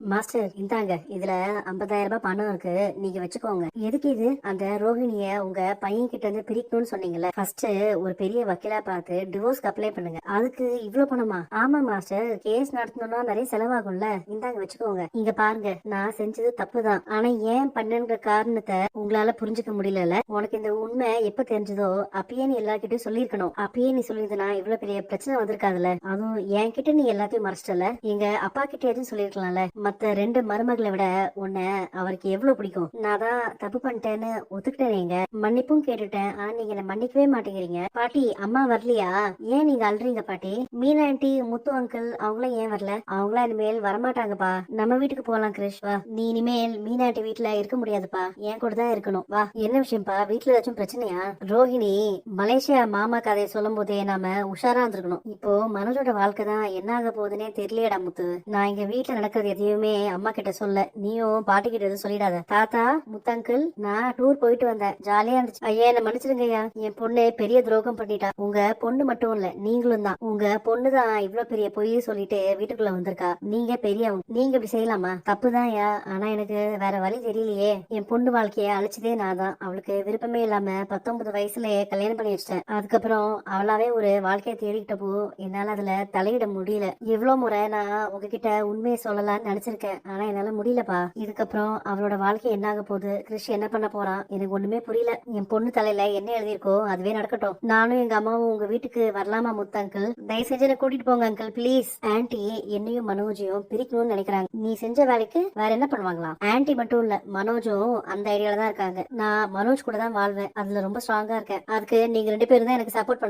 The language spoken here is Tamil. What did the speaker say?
மாஸ்டர் இந்தாங்க இதுல 50,000 ரூபாய் பணம் இருக்கு, நீங்க வச்சுக்கோங்க. எதுக்கு இது? அந்த ரோஹிணிய உங்க பையன் கிட்ட இருந்து பிரிக்கணும்னு சொன்னீங்கல்ல, ஃபர்ஸ்ட் ஒரு பெரிய வக்கீலா பார்த்து டிவோர்ஸ்க்கு அப்ளை பண்ணுங்க. அதுக்கு இவ்ளோ பணமா? ஆமா மாஸ்டர், கேஸ் நடத்தணும்னா நிறைய செலவாகும்ல. இந்தாங்க வச்சுக்கோங்க. இங்க பாருங்க, நான் செஞ்சது தப்புதான், ஆனா ஏன் பண்ணன்ற காரணத்தை உங்களால புரிஞ்சுக்க முடியல. உனக்கு இந்த உண்மை எப்ப தெரிஞ்சதோ அப்பயே நீ எல்லார்கிட்டயும் சொல்லிருக்கணும். அப்பயே நீ சொல்லியிருந்தனா இவ்வளவு பெரிய பிரச்சனை வந்திருக்காதுல்ல. அதுவும் என்கிட்ட நீ எல்லாத்தையும் மறைச்சிட்டல, எங்க அப்பா கிட்ட எதுவும் சொல்லிருக்கலாம்ல. மத்த ரெண்டு மருமகளை விட உன்னை அவருக்கு எவ்வளவு பிடிக்கும். நான் தான் தப்பு பண்ணிட்டேன்னு ஒத்துக்கிட்டேங்க, மன்னிப்பும் கேட்டுட்டேன். ஆனா நீங்க என்ன மன்னிக்கவே மாட்டேங்கிறீங்க. பாட்டி, அம்மா வரலையா? ஏன் நீங்க அல்றீங்க பாட்டி? மீனா ஆண்டி, முத்து அங்கிள் அவங்களாம் ஏன் வரல? அவங்களாம் இனிமேல் வரமாட்டாங்கப்பா. நம்ம வீட்டுக்கு போலாம் கிரிஷ், வா. நீ இனிமேல் மீனா ஆண்டி வீட்டுல இருக்க முடியாதுப்பா, என் கூட தான் இருக்கணும், வா. என்ன விஷயம்ப்பா, வீட்டுல ஏதாச்சும் பிரச்சனையா? ரோஹிணி மலேசியா மாமா கதையை சொல்லும் போதே நாம உஷாரா இருந்திருக்கணும். இப்போ மனோஜோட வாழ்க்கை தான் என்ன ஆக போகுதுன்னே தெரியலையடா முத்து. நான் இங்க வீட்டுல நடக்கிறது எதையுமே அம்மா கிட்ட சொல்ல, நீயும் பாட்டி கிட்ட எதுவும் சொல்லிடாத. தாத்தா, முத்தங்கிள், நான் டூர் போயிட்டு வந்தேன், ஜாலியா இருந்துச்சு. ஐயா என்ன மன்னிச்சிருங்கய்யா, என் பொண்ணு பெரிய துரோகம் பண்ணிட்டா. உங்க பொண்ணு மட்டும் இல்ல, நீங்களும் தான். உங்க பொண்ணுதான் இவ்வளவு பெரிய பொய் சொல்லிட்டு வீட்டுக்குள்ள வந்திருக்கா. நீங்க பெரியவங்க, நீங்க இப்படி செய்யலாமா? தப்புதான் யா, ஆனா எனக்கு வேற வழி தெரியலையே. என் பொண்ணு வாழ்க்கைய அழிச்சதே நான் தான். அவளுக்கு விருப்பமே இல்லாம 19 வயசுலயே கல்யாணம் பண்ணி வச்சிட்டேன். அதுக்கப்புறம் அவளாவே ஒரு வாழ்க்கையை தேடிக்கிட்டப்போ என்னால அதுல தலையிட முடியல. எவ்வளவு முறை நான் உங்ககிட்ட உண்மையை சொல்லலாம்னு நினைச்சிருக்கேன், ஆனா என்னால முடியலப்பா. இதுக்கப்புறம் அவளோட வாழ்க்கை என்ன ஆக போகுது, கிறிஷ் என்ன பண்ண போறான், எனக்கு ஒண்ணுமே புரியல. என் பொண்ணு தலையில என்ன எழுதியிருக்கோ அதுவே நடக்கட்டும். நானும் எங்க அம்மாவும் உங்க வீட்டுக்கு வரலாமா முத்து அங்கிள்? தயவு செஞ்சு என்ன கூட்டிட்டு போங்க அங்கிள், பிளீஸ். ஆன்ட்டி என்னையும் மனோஜையும் பிரிக்கணும்னு நினைக்கிறாங்க. நீ செஞ்ச வேலைக்கு வேற என்ன பண்ணுவாங்களா? ஆன்ட்டி மட்டும் இல்ல, மனோஜும் அந்த ஐடியால தான் இருக்காங்க. நான் மனோஜ் கூட தான் வாழ்வேன், அதுல ரொம்ப ஸ்ட்ராங்கா இருக்கேன். அதுக்கு நீங்க ரெண்டு பேரும் தான் எனக்கு சப்போர்ட் பண்ண